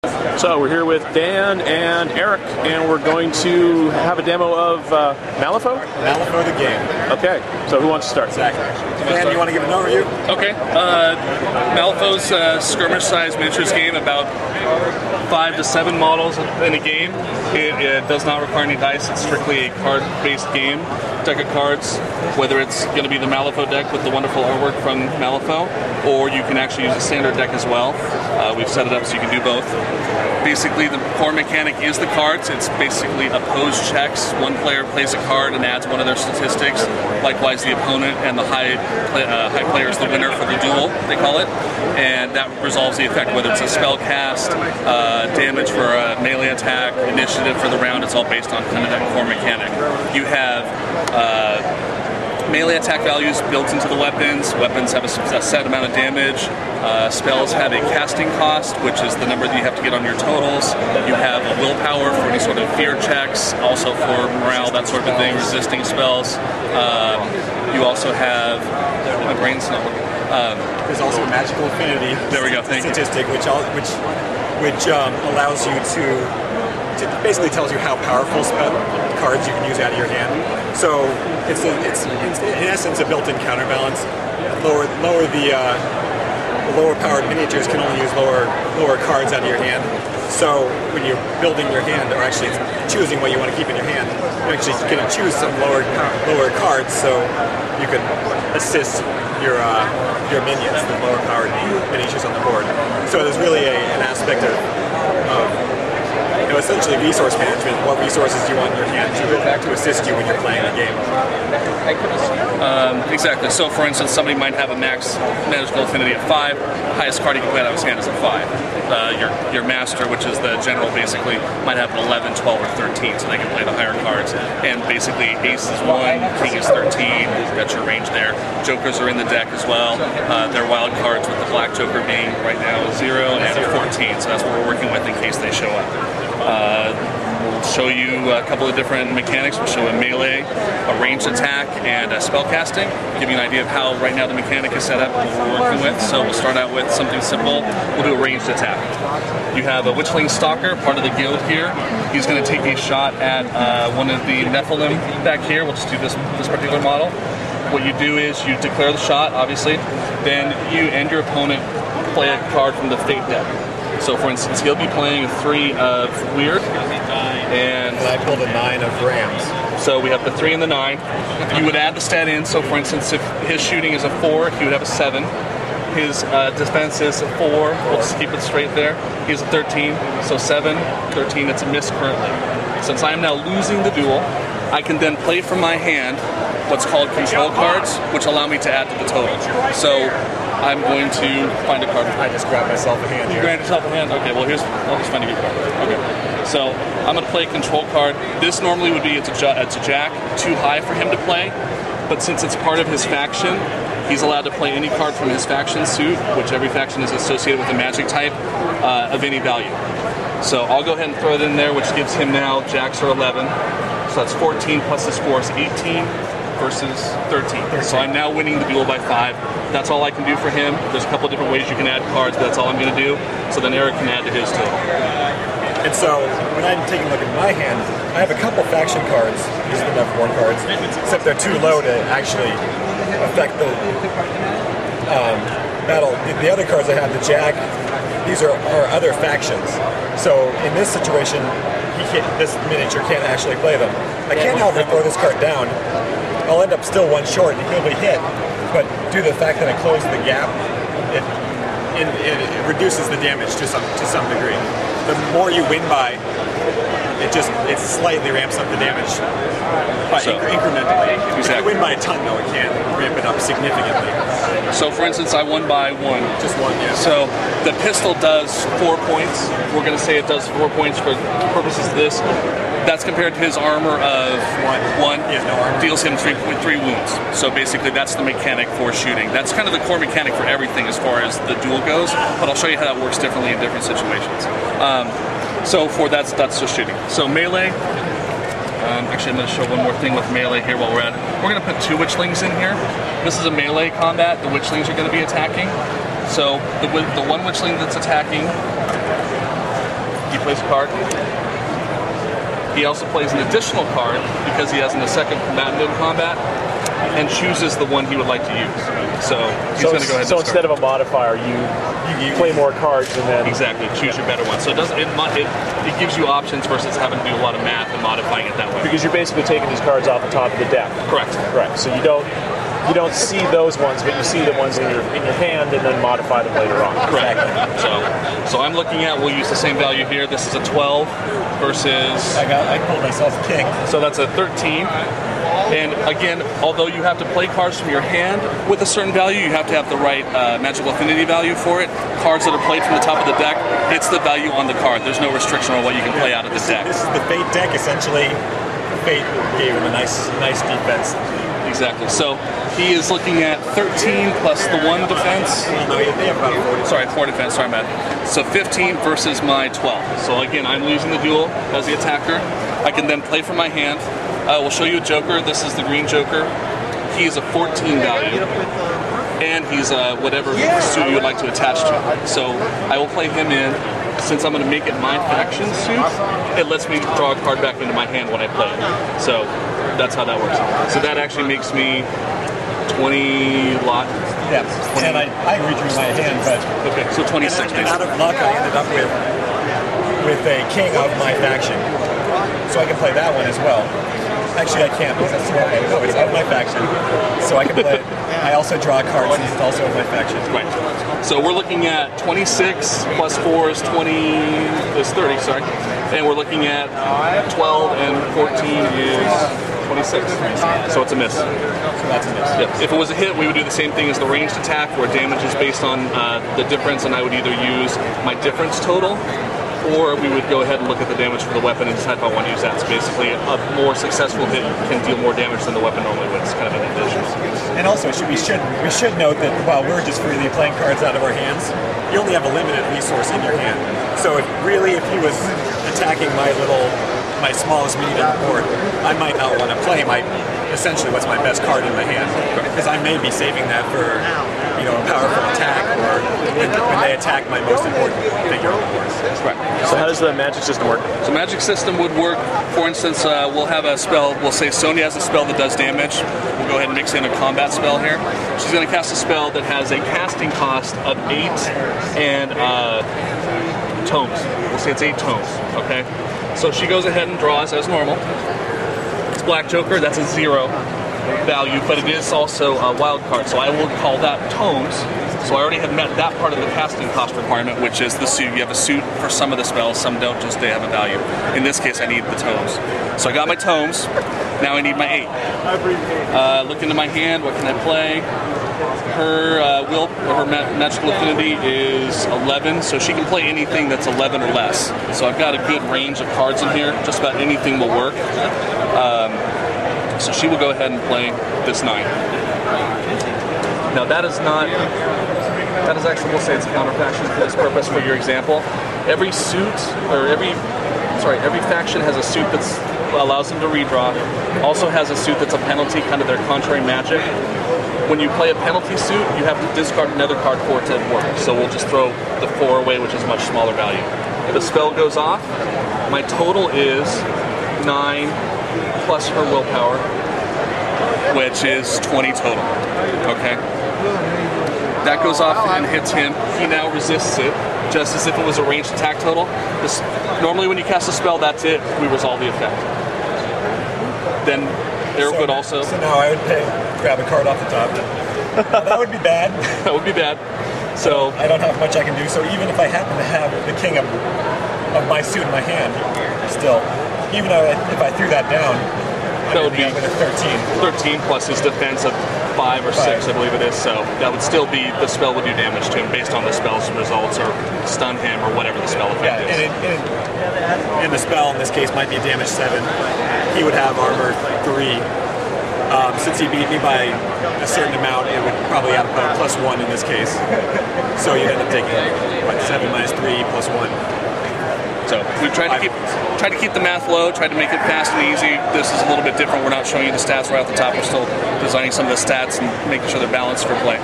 So we're here with Dan and Eric, and we're going to have a demo of Malifeux? Malifeux the game. Okay, so who wants to start? Exactly. Dan, you want to give an overview? Okay. Malifeux's skirmish-sized miniatures game, about 5 to 7 models in a game. It does not require any dice. It's strictly a card-based game. Deck of cards, whether it's going to be the Malifeux deck with the wonderful artwork from Malifeux, or you can actually use a standard deck as well. We've set it up so you can do both. Basically, the core mechanic is the cards. It's basically opposed checks. One player plays a card and adds one of their statistics. Likewise, the opponent and the high player is the winner for the duel, they call it. And that resolves the effect, whether it's a spell cast, damage for a melee attack, initiative for the round. It's all based on kind of that core mechanic. You have melee attack values built into the weapons. Weapons have a set amount of damage. Spells have a casting cost, which is the number that you have to get on your totals. You have a willpower for any sort of fear checks, also for morale, that sort of thing, resisting spells. You also have, my brain's not working. There's also a magical affinity. There we go. Thank statistic, you. which allows you to basically tells you how powerful cards you can use out of your hand. So it's in essence a built-in counterbalance. The lower powered miniatures can only use lower cards out of your hand. So when you're building your hand, or actually choosing what you want to keep in your hand, you're actually going to choose some lower cards so you can assist your minions, the lower powered miniatures on the board. So there's really an aspect of essentially resource management. What resources do you want in your hand to assist you when you're playing the game? Exactly. So for instance, somebody might have a max magical affinity of 5. Highest card you can play out of his hand is a 5. Your master, which is the general, basically might have an 11, 12, or 13, so they can play the higher cards. And basically ace is 1, king is 13, that's your range there. Jokers are in the deck as well. They're wild cards, with the black joker being right now a 0 and a 14, so that's what we're working with in case they show up. We'll show you a couple of different mechanics. We'll show a melee, a ranged attack, and a spell casting. Give you an idea of how right now the mechanic is set up and what we're working with. So we'll start out with something simple. We'll do a ranged attack. You have a Witchling Stalker, part of the guild here. He's going to take a shot at one of the Nephilim back here. We'll just do this particular model. What you do is you declare the shot, obviously. Then you and your opponent play a card from the Fate deck. So for instance, he'll be playing a 3 of Wyrd, and I pulled a 9 of Rams. So we have the 3 and the 9. You would add the stat in, so for instance, if his shooting is a 4, he would have a 7. His defense is a 4, we'll just keep it straight there. He has a 13, so 7, 13, it's a miss currently. Since I am now losing the duel, I can then play from my hand what's called control cards, which allow me to add to the total. So I'm going to find a card. I just grabbed myself a hand here. You grabbed yourself a hand? Okay, well I'll just find a good card. Okay. So I'm going to play a control card. This normally would be, it's a jack, too high for him to play, but since it's part of his faction, he's allowed to play any card from his faction suit, which every faction is associated with a magic type, of any value. So I'll go ahead and throw it in there, which gives him now jacks are 11. So that's 14 plus his 4 is 18 versus 13. So I'm now winning the duel by 5. That's all I can do for him. There's a couple of different ways you can add cards, but that's all I'm going to do. So then Erik can add to his too. And so when I'm taking a look at my hand, I have a couple faction cards. These are the Nephilim cards, except they're too low to actually affect the battle. The other cards I have, the Jack, these are other factions. So in this situation, this miniature can't actually play them. I can't, however, throw this card down. I'll end up still 1 short and he'll be hit. But due to the fact that I closed the gap, it reduces the damage to some degree. The more you win by, it slightly ramps up the damage, but incrementally. Exactly. If you win by a ton, though, it can ramp it up significantly. So for instance, I won by 1. Just 1, yeah. So the pistol does 4 points. We're going to say it does 4 points for purposes of this. That's compared to his armor of 1. He has no armor. Deals him 3 wounds. So basically that's the mechanic for shooting. That's kind of the core mechanic for everything as far as the duel goes, but I'll show you how that works differently in different situations. So for that's just shooting. So melee, actually I'm going to show one more thing with melee here while we're at it. We're going to put 2 witchlings in here. This is a melee combat. The witchlings are going to be attacking. So the one witchling that's attacking plays a card. He also plays an additional card because he has a second combatant in combat and chooses the one he would like to use. So he's going to go ahead and instead of a modifier, you play more cards and then... Exactly, choose your better one. So it gives you options versus having to do a lot of math and modifying it that way. Because you're basically taking these cards off the top of the deck. Correct. Correct. So you don't see those ones, but you see the ones in your hand and then modify them later on. Correct. So I'm looking at, we'll use the same value here. This is a 12 versus... I pulled myself a king. So that's a 13. And again, although you have to play cards from your hand with a certain value, you have to have the right magical affinity value for it. Cards that are played from the top of the deck, it's the value on the card. There's no restriction on what you can play out of the deck. This is the Fate deck, essentially. Fate gave him a nice defense. Exactly. So he is looking at 13 plus the 1 defense. No, they have about 40. Sorry, 4 defense. Sorry, man. So 15 versus my 12. So again, I'm losing the duel as the attacker. I can then play from my hand. We'll show you a Joker. This is the green Joker. He is a 14 value, and he's whatever suit you would like to attach to. So I will play him in. Since I'm going to make it my faction suit, it lets me draw a card back into my hand when I play it. So that's how that works. So that actually makes me 20 lot. Yeah, and I redrew my hand, but okay, so 26. And out of luck, I ended up with a king of my faction, so I can play that one as well. Actually, I can't because that's no, it's of my faction, so I can play it. I also draw cards and it's also of my faction. Right. So we're looking at 26 plus 4 is 30, sorry. And we're looking at 12 and 14 is 26. So it's a miss. So that's a miss. Yep. If it was a hit, we would do the same thing as the ranged attack, where damage is based on the difference, and I would either use my difference total, or we would go ahead and look at the damage for the weapon and decide if I want to use that. So basically, a more successful hit can deal more damage than the weapon normally would. It's kind of an addition. And also, we should note that while we're just freely playing cards out of our hands, you only have a limited resource in your hand. So if he was attacking my smallest minion on the board, I might not want to play essentially what's my best card in my hand, because I may be saving that for a powerful attack, or when they attack my most important figure on the board. Right. So how does the magic system work? So magic system would work, for instance, we'll have a spell, we'll say Sonya has a spell that does damage. We'll go ahead and mix in a combat spell here. She's going to cast a spell that has a casting cost of 8 and tomes. We'll say it's 8 tomes, okay? So she goes ahead and draws as normal. It's Black Joker, that's a 0 value, but it is also a wild card, so I will call that tomes. So I already have met that part of the casting cost requirement, which is the suit. You have a suit for some of the spells, some don't, just they have a value. In this case, I need the tomes. So I got my tomes, now I need my 8. Look into my hand, what can I play? Her her magical affinity is 11, so she can play anything that's 11 or less. So I've got a good range of cards in here, just about anything will work. So she will go ahead and play this 9. Now that is actually, we'll say it's counterfaction for this purpose for your example. Every faction has a suit that allows them to redraw, also has a suit that's a penalty, kind of their contrary magic. When you play a penalty suit, you have to discard another card for it to work. So we'll just throw the 4 away, which is much smaller value. The spell goes off. My total is 9 plus her willpower, which is 20 total. Okay? That goes off and hits him. He now resists it, just as if it was a ranged attack total. Normally when you cast a spell, that's it. We resolve the effect. Then Erik would also... So now I would grab a card off the top. That would be bad. That would be bad. So I don't have much I can do. So even if I happen to have the king of my suit in my hand, still, even though if I threw that down, that would be with a 13. 13 plus his defense of 5 or 6, I believe it is. So that would still be, the spell would do damage to him based on the spell's results, or stun him, or whatever the spell effect is. And the spell in this case might be damage 7. He would have armor 3. Since he beat me by a certain amount, it would probably have about +1 in this case. So you'd end up taking 7 minus 3 plus 1. So we've tried to keep the math low, tried to make it fast and easy. This is a little bit different. We're not showing you the stats right off the top. We're still designing some of the stats and making sure they're balanced for play.